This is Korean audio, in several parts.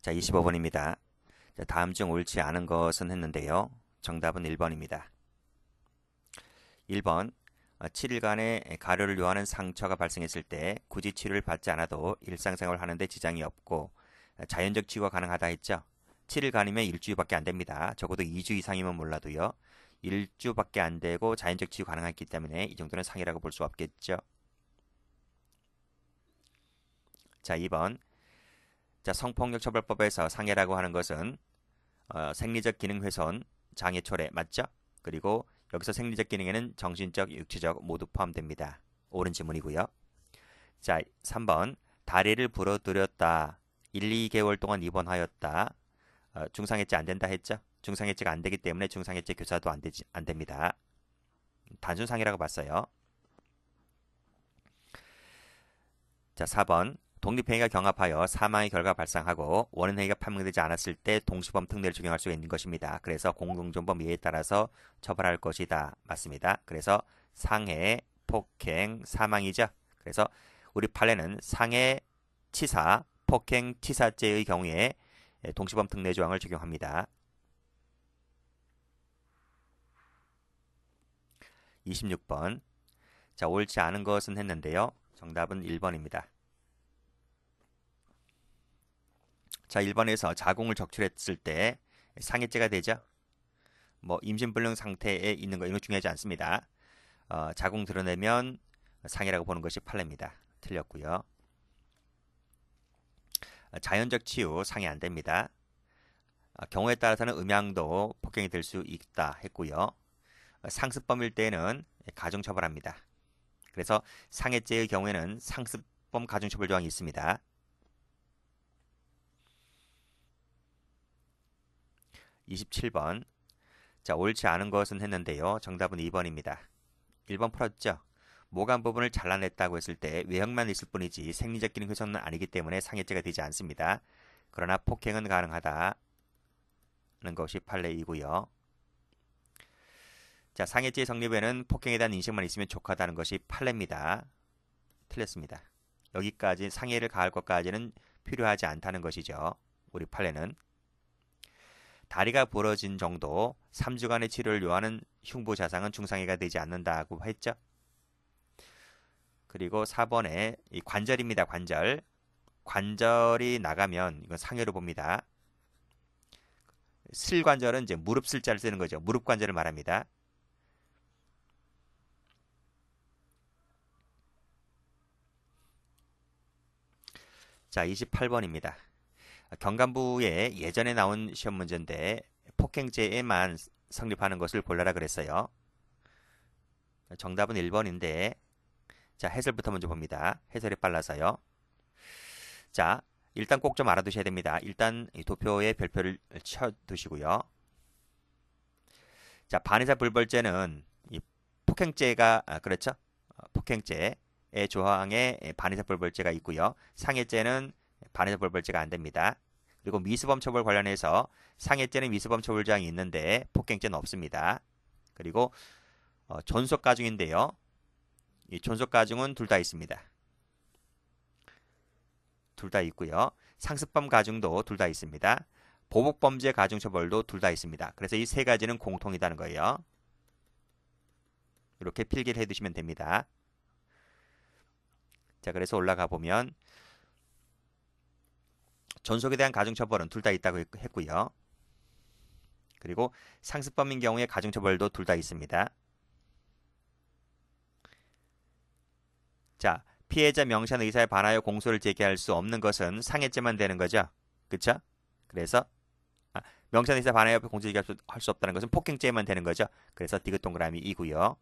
자, 25번입니다. 자, 다음 중 옳지 않은 것은 했는데요. 정답은 1번입니다. 1번, 7일간의 가려를 요하는 상처가 발생했을 때 굳이 치료를 받지 않아도 일상생활을 하는데 지장이 없고 자연적 치유가 가능하다 했죠. 7일간이면 일주일밖에 안 됩니다. 적어도 2주 이상이면 몰라도요. 1주밖에 안 되고 자연적 치유 가능했기 때문에 이 정도는 상해라고 볼 수 없겠죠. 자, 2번. 자, 성폭력 처벌법에서 상해라고 하는 것은 생리적 기능 훼손, 장애 초래 맞죠? 그리고 여기서 생리적 기능에는 정신적, 육체적 모두 포함됩니다. 옳은 지문이고요. 자, 3번. 다리를 부러뜨렸다. 1, 2개월 동안 입원하였다. 중상해제 안 된다 했죠? 중상해제가 안 되기 때문에 중상해제 교사도 안 됩니다. 단순 상해라고 봤어요. 자, 4번. 독립행위가 경합하여 사망의 결과가 발생하고 원인행위가 판명되지 않았을 때 동시범 특례를 적용할 수 있는 것입니다. 그래서 공동정범 예에 따라서 처벌할 것이다. 맞습니다. 그래서 상해, 폭행, 사망이죠. 그래서 우리 판례는 상해, 치사, 폭행, 치사죄의 경우에 동시범 특례 조항을 적용합니다. 26번. 자, 옳지 않은 것은 했는데요. 정답은 1번입니다. 자, 1번에서 자궁을 적출했을 때 상해죄가 되죠. 뭐 임신불능 상태에 있는 거 이런 거 중요하지 않습니다. 자궁 드러내면 상해라고 보는 것이 판례입니다. 틀렸고요. 자연적 치유 상해 안 됩니다. 경우에 따라서는 음양도 폭행이 될 수 있다 했고요. 상습범일 때는 가중처벌합니다. 그래서 상해죄의 경우에는 상습범 가중처벌 조항이 있습니다. 27번. 자, 옳지 않은 것은 했는데요. 정답은 2번입니다. 1번 풀었죠? 모관 부분을 잘라냈다고 했을 때 외형만 있을 뿐이지 생리적 기능 훼손은 아니기 때문에 상해죄가 되지 않습니다. 그러나 폭행은 가능하다는 것이 판례이고요. 자, 상해죄 성립에는 폭행에 대한 인식만 있으면 족하다는 것이 판례입니다. 틀렸습니다. 여기까지 상해를 가할 것까지는 필요하지 않다는 것이죠. 우리 판례는. 다리가 부러진 정도 3주간의 치료를 요하는 흉부 자상은 중상해가 되지 않는다고 했죠. 그리고 4번에 이 관절입니다. 관절. 관절이 나가면 이건 상해로 봅니다. 슬관절은 이제 무릎 슬자를 쓰는 거죠. 무릎 관절을 말합니다. 자, 28번입니다. 경감부에 예전에 나온 시험 문제인데 폭행죄에만 성립하는 것을 골라라 그랬어요. 정답은 1번인데 자, 해설부터 먼저 봅니다. 해설이 빨라서요. 자, 일단 꼭 좀 알아두셔야 됩니다. 일단 이 도표에 별표를 쳐두시고요. 자, 반의사 불벌죄는 이 폭행죄가 그렇죠? 폭행죄의 조항에 반의사 불벌죄가 있고요. 상해죄는 반의사 불벌죄가 안 됩니다. 그리고 미수범 처벌 관련해서 상해죄는 미수범 처벌 조항이 있는데 폭행죄는 없습니다. 그리고 존속 가중인데요. 이 존속 가중은 둘 다 있습니다. 둘 다 있고요. 상습범 가중도 둘 다 있습니다. 보복범죄 가중 처벌도 둘 다 있습니다. 그래서 이 세 가지는 공통이라는 거예요. 이렇게 필기를 해두시면 됩니다. 자, 그래서 올라가 보면 존속에 대한 가중 처벌은 둘 다 있다고 했고요. 그리고 상습범인 경우에 가중 처벌도 둘 다 있습니다. 자, 피해자 명시한 의사에 반하여 공소를 제기할 수 없는 것은 상해죄만 되는 거죠. 그쵸? 그래서 명시한 의사에 반하여 공소 제기할 수 없다는 것은 폭행죄만 되는 거죠. 그래서 디귿 동그라미 이고요.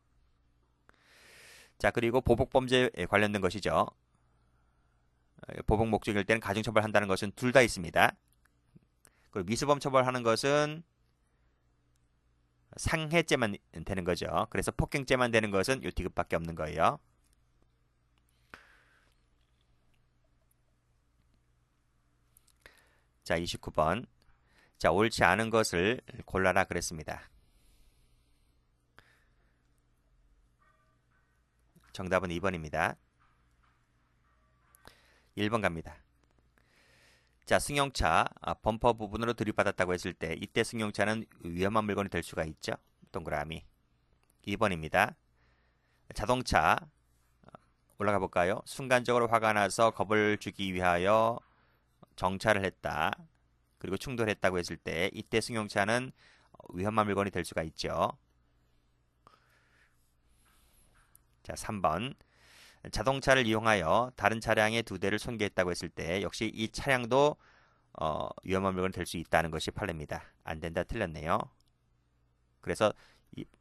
자, 그리고 보복범죄에 관련된 것이죠. 보복 목적일 때는 가중처벌한다는 것은 둘 다 있습니다. 그리고 미수범 처벌하는 것은 상해죄만 되는 거죠. 그래서 폭행죄만 되는 것은 요 디귿밖에 없는 거예요. 자, 29번. 자, 옳지 않은 것을 골라라 그랬습니다. 정답은 2번입니다. 1번 갑니다. 자, 승용차 범퍼 부분으로 들이받았다고 했을 때 이때 승용차는 위험한 물건이 될 수가 있죠. 동그라미. 2번입니다. 자동차 올라가 볼까요? 순간적으로 화가 나서 겁을 주기 위하여 정차를 했다. 그리고 충돌했다고 했을 때 이때 승용차는 위험한 물건이 될 수가 있죠. 자, 3번. 자동차를 이용하여 다른 차량의 2대를 손괴했다고 했을 때 역시 이 차량도 위험한 물건이 될 수 있다는 것이 판례입니다. 안 된다, 틀렸네요. 그래서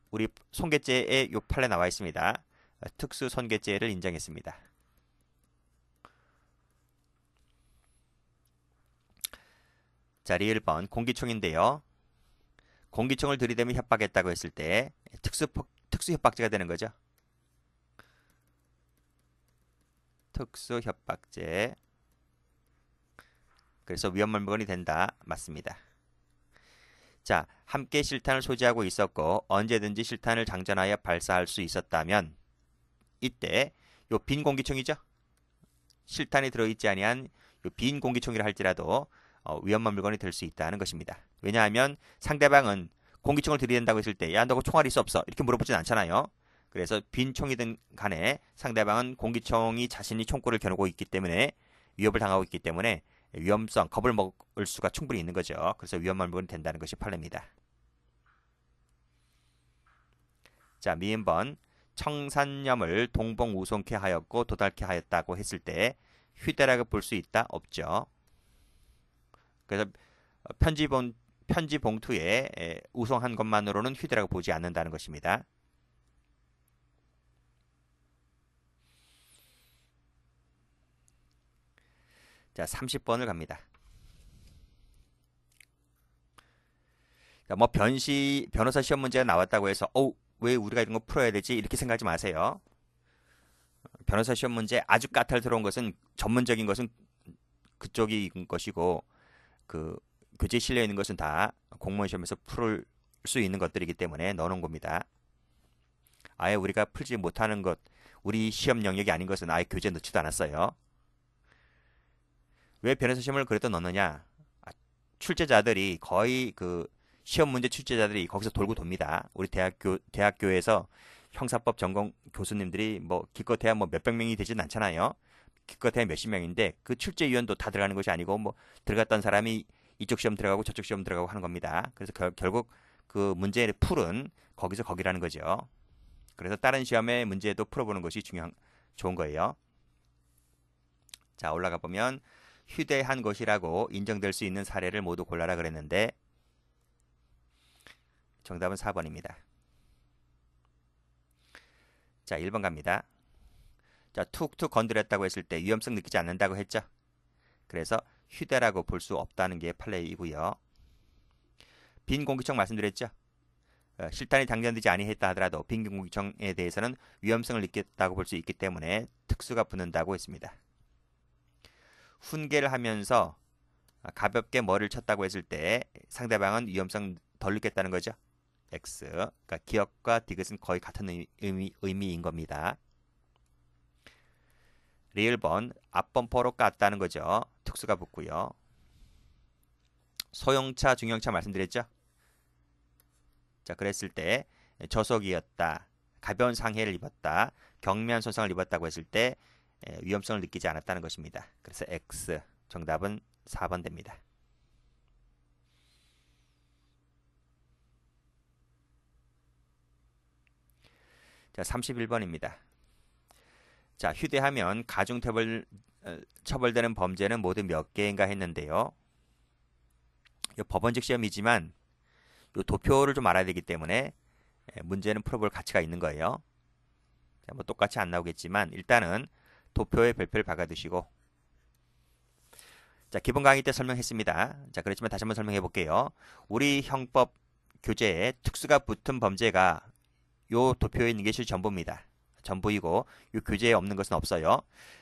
우리 손괴죄에 요 판례 나와 있습니다. 특수 손괴죄를 인정했습니다. 자, 리을 번 공기총인데요. 공기총을 들이대며 협박했다고 했을 때 특수 협박죄가 되는 거죠. 특수 협박죄. 그래서 위험한 물건이 된다. 맞습니다. 자, 함께 실탄을 소지하고 있었고 언제든지 실탄을 장전하여 발사할 수 있었다면 이때 요 빈 공기총이죠. 실탄이 들어있지 아니한 요 빈 공기총이라 할지라도 위험한 물건이 될 수 있다는 것입니다. 왜냐하면 상대방은 공기총을 들이댄다고 했을 때 야, 너 총알 있어 없어? 이렇게 물어보진 않잖아요. 그래서 빈 총이든 간에 상대방은 공기총이 자신이 총구를 겨누고 있기 때문에 위협을 당하고 있기 때문에 위험성, 겁을 먹을 수가 충분히 있는 거죠. 그래서 위험한 물건이 된다는 것이 판례입니다. 자, 미음번 청산염을 동봉우송케 하였고 도달케 하였다고 했을 때 휴대라고 볼 수 있다? 없죠. 그래서 편지 봉투에 우송한 것만으로는 휴대라고 보지 않는다는 것입니다. 자, 30번을 갑니다. 자, 뭐 변호사 시험 문제가 나왔다고 해서 왜 우리가 이런 거 풀어야 되지? 이렇게 생각하지 마세요. 변호사 시험 문제 아주 까탈스러운 것은 전문적인 것은 그쪽이 것이고 그 교재에 실려 있는 것은 다 공무원 시험에서 풀 수 있는 것들이기 때문에 넣어놓은 겁니다. 아예 우리가 풀지 못하는 것, 우리 시험 영역이 아닌 것은 아예 교재에 넣지도 않았어요. 왜 변호사 시험을 그래도 넣느냐? 출제자들이 거의 그 시험 문제 출제자들이 거기서 돌고 돕니다. 우리 대학교에서 형사법 전공 교수님들이 뭐 기껏해야 뭐 몇백 명이 되진 않잖아요. 기껏해야 몇십 명인데 그 출제위원도 다 들어가는 것이 아니고 뭐 들어갔던 사람이 이쪽 시험 들어가고 저쪽 시험 들어가고 하는 겁니다. 그래서 결국 그 문제의 풀은 거기서 거기라는 거죠. 그래서 다른 시험의 문제도 풀어보는 것이 좋은 거예요. 자, 올라가 보면 휴대한 것이라고 인정될 수 있는 사례를 모두 골라라 그랬는데 정답은 4번입니다. 자, 1번 갑니다. 자, 툭툭 건드렸다고 했을 때 위험성 느끼지 않는다고 했죠. 그래서 휴대라고 볼 수 없다는 게 판례이고요. 빈 공기총 말씀드렸죠. 실탄이 장전되지 아니했다 하더라도 빈 공기총에 대해서는 위험성을 느꼈다고 볼 수 있기 때문에 특수가 붙는다고 했습니다. 훈계를 하면서 가볍게 머리를 쳤다고 했을 때 상대방은 위험성 덜 느꼈다는 거죠. X. 그러니까 기억과 디귿은 거의 같은 의미인 겁니다. 리을번 앞범퍼로 깠다는 거죠. 특수가 붙고요. 소형차, 중형차 말씀드렸죠. 자, 그랬을 때 저속이었다, 가벼운 상해를 입었다, 경미한 손상을 입었다고 했을 때 위험성을 느끼지 않았다는 것입니다. 그래서 X. 정답은 4번 됩니다. 자, 31번입니다. 자, 휴대하면 처벌되는 범죄는 모두 몇 개인가 했는데요. 이 법원직 시험이지만 이 도표를 좀 알아야 되기 때문에 문제는 풀어볼 가치가 있는 거예요. 자, 뭐 똑같이 안 나오겠지만 일단은 도표에 별표를 박아두시고, 자, 기본 강의 때 설명했습니다. 자, 그렇지만 다시 한번 설명해 볼게요. 우리 형법 교재에 특수가 붙은 범죄가 요 도표에 있는 것이 전부입니다. 전부이고 요 교재에 없는 것은 없어요.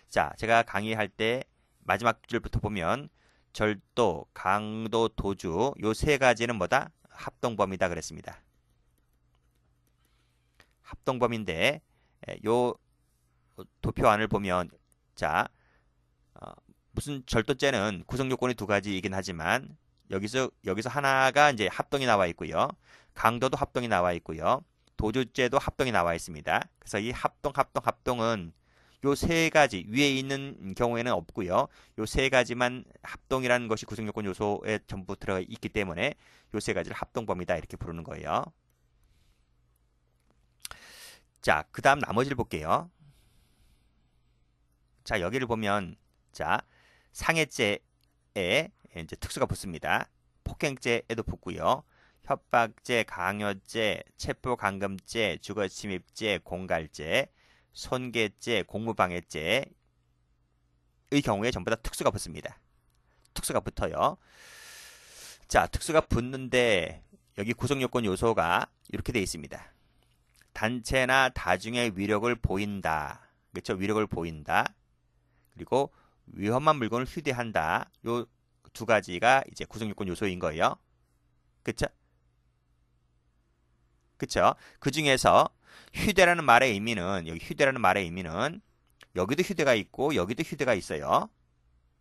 자, 제가 강의할 때 마지막 줄부터 보면 절도, 강도, 도주 요 세 가지는 뭐다? 합동범이다 그랬습니다. 합동범인데 요 도표 안을 보면 자, 무슨 절도죄는 구성 요건이 두 가지이긴 하지만 여기서 하나가 이제 합동이 나와 있고요. 강도도 합동이 나와 있고요. 도주죄도 합동이 나와 있습니다. 그래서 이 합동은 요 세 가지 위에 있는 경우에는 없고요. 요 세 가지만 합동이라는 것이 구성 요건 요소에 전부 들어가 있기 때문에 요 세 가지를 합동범위다 이렇게 부르는 거예요. 자, 그다음 나머지를 볼게요. 자, 여기를 보면 자, 상해죄에 이제 특수가 붙습니다. 폭행죄에도 붙고요. 협박죄, 강요죄, 체포감금죄, 주거침입죄, 공갈죄, 손괴죄, 공무방해죄의 경우에 전부 다 특수가 붙습니다. 특수가 붙어요. 자, 특수가 붙는데 여기 구성요건 요소가 이렇게 되어 있습니다. 단체나 다중의 위력을 보인다. 그렇죠? 위력을 보인다. 그리고 위험한 물건을 휴대한다. 요 두 가지가 이제 구성요건 요소인 거예요. 그쵸? 그쵸? 그 중에서 휴대라는 말의 의미는 여기 휴대라는 말의 의미는 여기도 휴대가 있고 여기도 휴대가 있어요.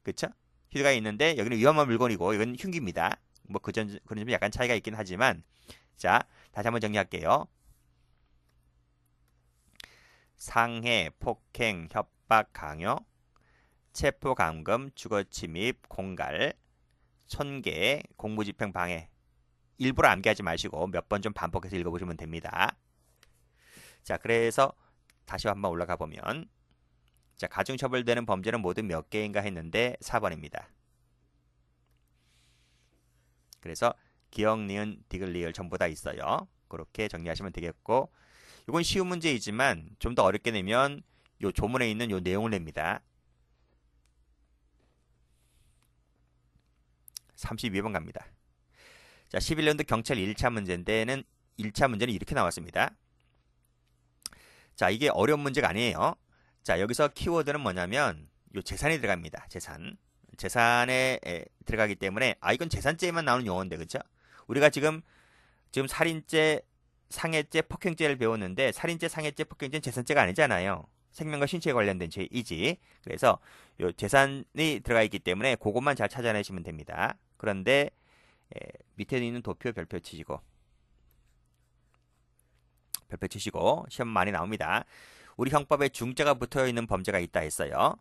그쵸? 휴대가 있는데 여기는 위험한 물건이고 이건 흉기입니다. 뭐 그런 점이 약간 차이가 있긴 하지만 자, 다시 한번 정리할게요. 상해, 폭행, 협박, 강요, 체포감금, 주거침입, 공갈, 손괴, 공무집행 방해. 일부러 암기하지 마시고 몇 번 좀 반복해서 읽어보시면 됩니다. 자, 그래서 다시 한번 올라가 보면 자, 가중처벌되는 범죄는 모두 몇 개인가 했는데 4번입니다. 그래서 기역, 니은, 디귿, 리을 전부 다 있어요. 그렇게 정리하시면 되겠고 이건 쉬운 문제이지만 좀 더 어렵게 내면 요 조문에 있는 요 내용을 냅니다. 32번 갑니다. 자, 11년도 경찰 1차 문제인데는 1차 문제는 이렇게 나왔습니다. 자, 이게 어려운 문제가 아니에요. 자, 여기서 키워드는 뭐냐면 요 재산이 들어갑니다. 재산에 들어가기 때문에 이건 재산죄에만 나오는 용어인데 그렇죠? 우리가 지금 살인죄, 상해죄, 폭행죄를 배웠는데 살인죄, 상해죄, 폭행죄는 재산죄가 아니잖아요. 생명과 신체에 관련된 죄이지. 그래서 요 재산이 들어가 있기 때문에 그것만 잘 찾아내시면 됩니다. 그런데 밑에 있는 도표 별표 치시고 시험 많이 나옵니다. 우리 형법에 중죄가 붙어있는 범죄가 있다 했어요.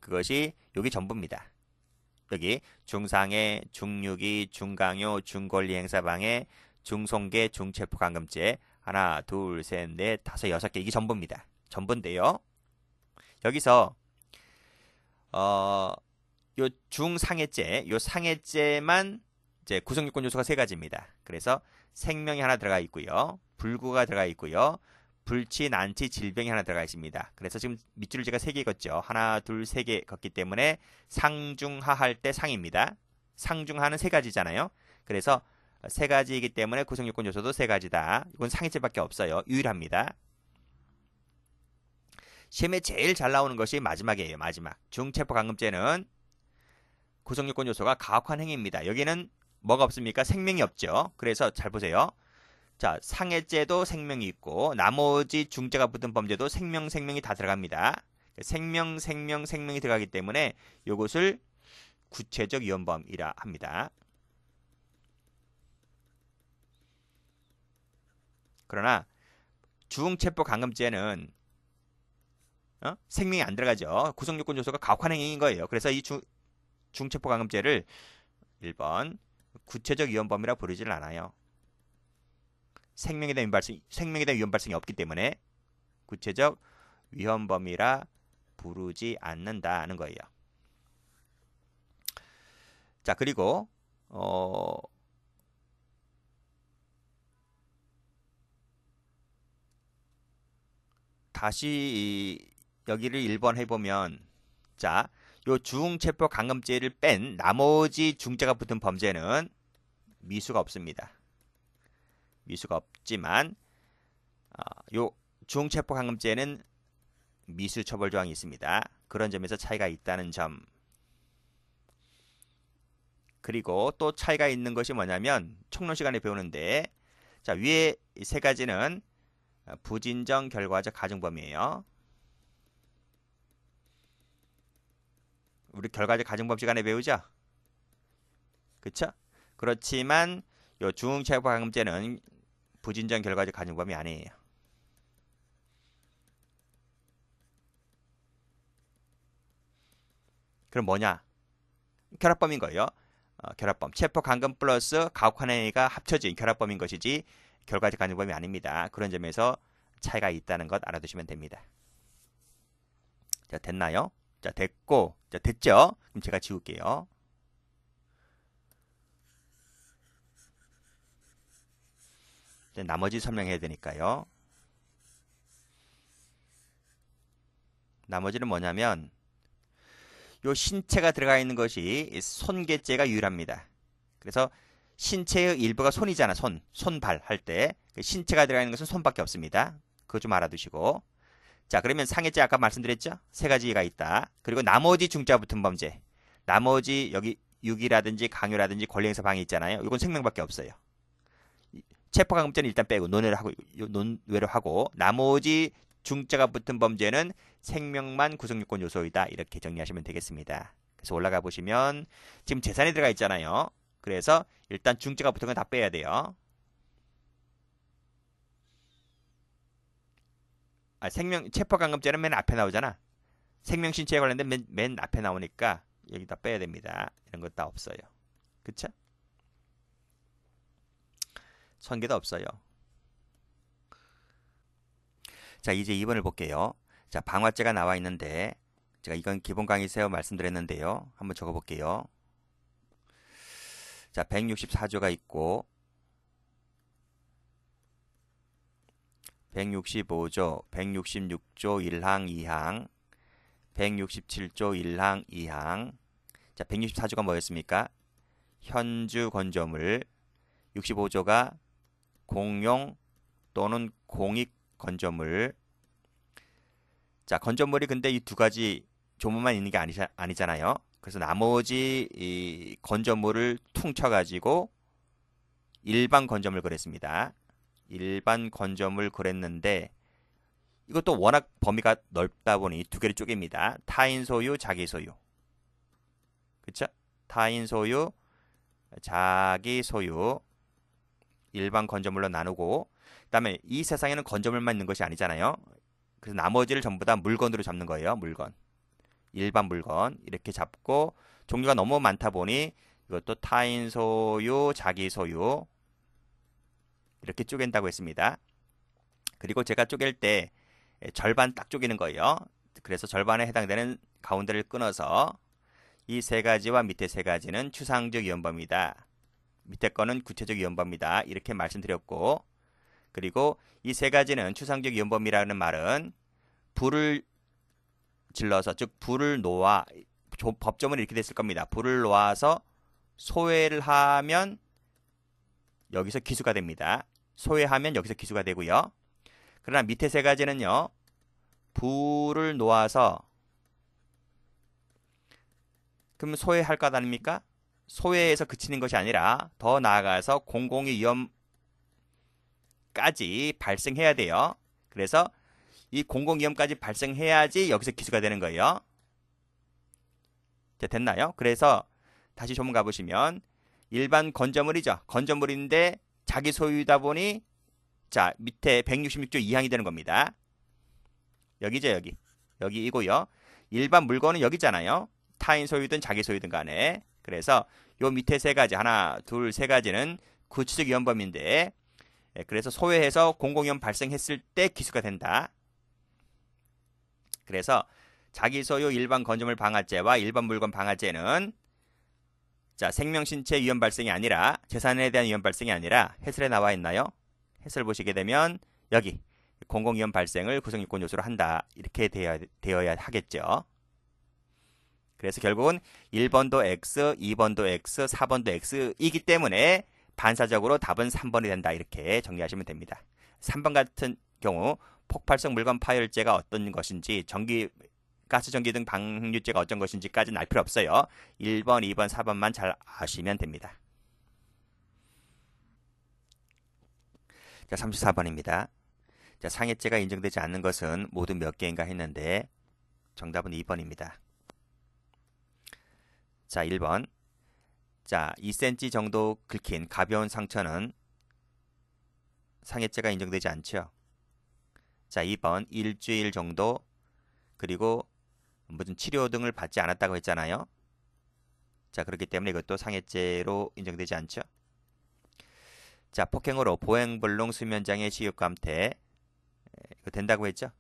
그것이 여기 전부입니다. 여기 중상해, 중유기, 중강요, 중권리행사방해, 중송계, 중체포감금죄 하나, 둘, 셋, 넷, 다섯, 여섯 개 이게 전부입니다. 전부인데요. 여기서 요 중상해죄, 요 상해죄만 이제 구성요건 요소가 세 가지입니다. 그래서 생명이 하나 들어가 있고요. 불구가 들어가 있고요. 불치, 난치, 질병이 하나 들어가 있습니다. 그래서 지금 밑줄을 제가 3개 걷죠. 하나, 둘, 3개 걷기 때문에 상중하 할 때 상입니다. 상중하는 3가지잖아요. 그래서 3가지이기 때문에 구성요건 요소도 3가지다. 이건 상해죄밖에 없어요. 유일합니다. 시험에 제일 잘 나오는 것이 마지막이에요. 마지막. 중체포감금죄는 구성요건 요소가 가혹한 행위입니다. 여기는 뭐가 없습니까? 생명이 없죠. 그래서 잘 보세요. 자, 상해죄도 생명이 있고 나머지 중죄가 붙은 범죄도 생명이 다 들어갑니다. 생명이 들어가기 때문에 이것을 구체적 위헌범이라 합니다. 그러나 중체포감금죄는 생명이 안 들어가죠. 구성요건 요소가 가혹한 행위인 거예요. 그래서 이 중체포감금죄를 1번 구체적 위헌범이라 부르지를 않아요. 생명에 대한 위험 발생이 없기 때문에 구체적 위헌범이라 부르지 않는다는 거예요. 자, 그리고 다시 여기를 1번 해보면 자, 요 중체포감금죄를 뺀 나머지 중죄가 붙은 범죄는 미수가 없습니다. 미수가 없지만 요 중체포감금죄는 미수 처벌 조항이 있습니다. 그런 점에서 차이가 있다는 점. 그리고 또 차이가 있는 것이 뭐냐면 총론 시간에 배우는데 자, 위에 3가지는 부진정 결과적 가중범위예요. 우리 결과적 가정법 시간에 배우죠? 그쵸? 그렇지만 요 중체포감금죄는 부진전 결과적 가정법이 아니에요. 그럼 뭐냐? 결합범인 거예요. 결합범. 체포감금 플러스 가혹환해가 합쳐진 결합범인 것이지 결과적 가정법이 아닙니다. 그런 점에서 차이가 있다는 것 알아두시면 됩니다. 자, 됐나요? 자, 됐고. 자, 됐죠? 그럼 제가 지울게요. 나머지 설명해야 되니까요. 나머지는 뭐냐면 요 신체가 들어가 있는 것이 손괴죄가 유일합니다. 그래서 신체의 일부가 손이잖아. 손발 할 때 신체가 들어가 있는 것은 손밖에 없습니다. 그거 좀 알아두시고. 자, 그러면 상해죄 아까 말씀드렸죠? 세 가지가 있다. 그리고 나머지 중자 붙은 범죄. 나머지 여기 유기라든지 강요라든지 권리행사 방해 있잖아요. 이건 생명밖에 없어요. 체포감금죄는 일단 빼고 논외로 하고 나머지 중자가 붙은 범죄는 생명만 구성요건 요소이다. 이렇게 정리하시면 되겠습니다. 그래서 올라가 보시면 지금 재산이 들어가 있잖아요. 그래서 일단 중자가 붙은 건 다 빼야 돼요. 체포감금죄는 맨 앞에 나오잖아. 생명신체에 관련된 맨 앞에 나오니까 여기다 빼야 됩니다. 이런 것 다 없어요. 그쵸? 선계도 없어요. 자, 이제 2번을 볼게요. 자, 방화죄가 나와 있는데 제가 이건 기본 강의에서 말씀드렸는데요. 한번 적어볼게요. 자, 164조가 있고 165조, 166조 1항, 2항, 167조 1항, 2항. 자, 164조가 뭐였습니까? 현주 건조물. 65조가 공용 또는 공익 건조물. 자, 건조물이 근데 이 두 가지 조문만 있는 게 아니잖아요. 그래서 나머지 이 건조물을 퉁쳐가지고 일반 건조물 그랬습니다. 일반 건조물 그랬는데 이것도 워낙 범위가 넓다 보니 두 개를 쪼갭니다. 타인 소유, 자기 소유. 그쵸? 타인 소유, 자기 소유. 일반 건조물로 나누고 그다음에 이 세상에는 건조물만 있는 것이 아니잖아요. 그래서 나머지를 전부 다 물건으로 잡는 거예요. 물건. 일반 물건 이렇게 잡고 종류가 너무 많다 보니 이것도 타인 소유, 자기 소유 이렇게 쪼갠다고 했습니다. 그리고 제가 쪼갤 때 절반 딱 쪼개는 거예요. 그래서 절반에 해당되는 가운데를 끊어서 이 세 가지와 밑에 세 가지는 추상적 위헌범이다. 밑에 거는 구체적 위헌범이다. 이렇게 말씀드렸고 그리고 이 세 가지는 추상적 위헌범이라는 말은 불을 질러서 즉 불을 놓아 법조문이 이렇게 됐을 겁니다. 불을 놓아서 소외를 하면 여기서 기수가 됩니다. 소외하면 여기서 기수가 되고요. 그러나 밑에 세 가지는요. 불을 놓아서 그럼 소외할 것 아닙니까? 소외에서 그치는 것이 아니라 더 나아가서 공공의 위험까지 발생해야 돼요. 그래서 이 공공위험까지 발생해야지 여기서 기수가 되는 거예요. 자, 됐나요? 그래서 다시 조문 가보시면 일반 건조물이죠. 건조물인데 자기 소유이다 보니 자 밑에 166조 2항이 되는 겁니다. 여기죠. 여기이고요. 일반 물건은 여기잖아요. 타인 소유든 자기 소유든 간에. 그래서 요 밑에 세 가지 하나 둘 세 가지는 구체적 위헌범인데 그래서 소외해서 공공위험 발생했을 때 기수가 된다. 그래서 자기 소유 일반 건조물 방화죄와 일반 물건 방화죄는 자 생명신체 위험 발생이 아니라 재산에 대한 위험 발생이 아니라 해설에 나와 있나요? 해설 보시게 되면 여기 공공위험 발생을 구성요건 요소로 한다. 이렇게 되어야 하겠죠. 그래서 결국은 1번도 X, 2번도 X, 4번도 X이기 때문에 반사적으로 답은 3번이 된다. 이렇게 정리하시면 됩니다. 3번 같은 경우 폭발성 물건 파열죄가 어떤 것인지 가스 전기 등 방류죄가 어떤 것인지까지는 알 필요 없어요. 1번, 2번, 4번만 잘 아시면 됩니다. 자, 34번입니다. 자, 상해죄가 인정되지 않는 것은 모두 몇 개인가 했는데 정답은 2번입니다. 자, 1번. 자, 2cm 정도 긁힌 가벼운 상처는 상해죄가 인정되지 않죠. 자, 2번. 일주일 정도 그리고 무슨 치료 등을 받지 않았다고 했잖아요. 자, 그렇기 때문에 이것도 상해죄로 인정되지 않죠. 자, 폭행으로 보행불능, 수면장애, 시육감퇴 이거 된다고 했죠.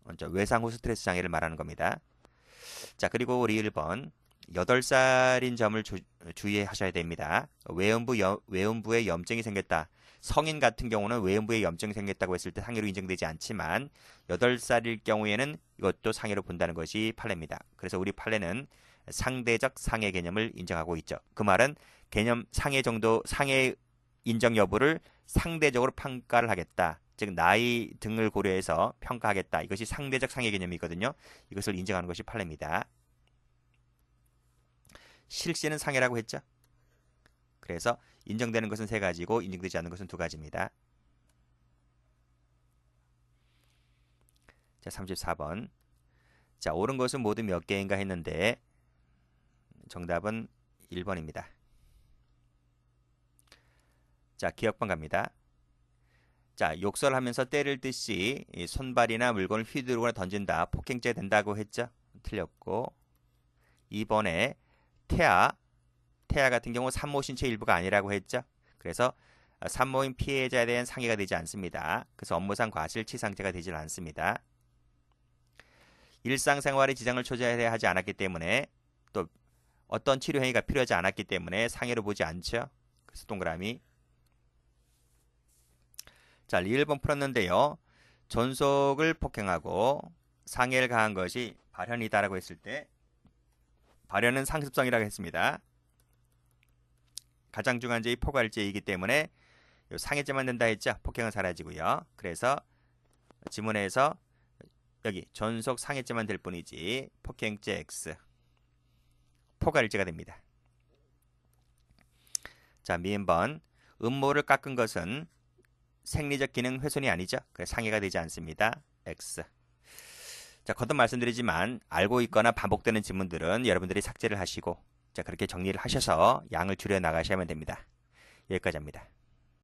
먼저 외상 후 스트레스 장애를 말하는 겁니다. 자, 그리고 우리 1번 8살인 점을 주의하셔야 됩니다. 외음부에 염증이 생겼다. 성인 같은 경우는 외음부에 염증이 생겼다고 했을 때 상해로 인정되지 않지만 8살일 경우에는 이것도 상해로 본다는 것이 판례입니다. 그래서 우리 판례는 상대적 상해 개념을 인정하고 있죠. 그 말은 개념 상해 정도 상해 인정 여부를 상대적으로 평가를 하겠다. 즉 나이 등을 고려해서 평가하겠다. 이것이 상대적 상해 개념이거든요. 이것을 인정하는 것이 판례입니다. 실시는 상해라고 했죠. 그래서 인정되는 것은 3가지고 인정되지 않는 것은 2가지입니다. 자, 34번. 자, 옳은 것은 모두 몇 개인가 했는데 정답은 1번입니다. 자, 기억번 갑니다. 자, 욕설하면서 때릴 듯이 손발이나 물건을 휘두르거나 던진다. 폭행죄 된다고 했죠. 틀렸고 2번에 태아 같은 경우 산모 신체 일부가 아니라고 했죠. 그래서 산모인 피해자에 대한 상해가 되지 않습니다. 그래서 업무상 과실치상죄가 되지 않습니다. 일상생활에 지장을 초래하지 않았기 때문에 또 어떤 치료 행위가 필요하지 않았기 때문에 상해로 보지 않죠. 그래서 동그라미. 자, 1번 풀었는데요. 존속을 폭행하고 상해를 가한 것이 발현이다라고 했을 때 발현은 상습성이라고 했습니다. 가장 중요한 죄의 포괄죄이기 때문에 상해죄만 된다 했죠. 폭행은 사라지고요. 그래서 지문에서 여기 존속 상해죄만 될 뿐이지 폭행죄 X 포괄죄가 됩니다. 자, 미음번 음모를 깎은 것은 생리적 기능 훼손이 아니죠. 그래서 상해가 되지 않습니다. X. 자, 거듭 말씀드리지만 알고 있거나 반복되는 지문들은 여러분들이 삭제를 하시고 자, 그렇게 정리를 하셔서 양을 줄여 나가셔야만 됩니다. 여기까지 합니다.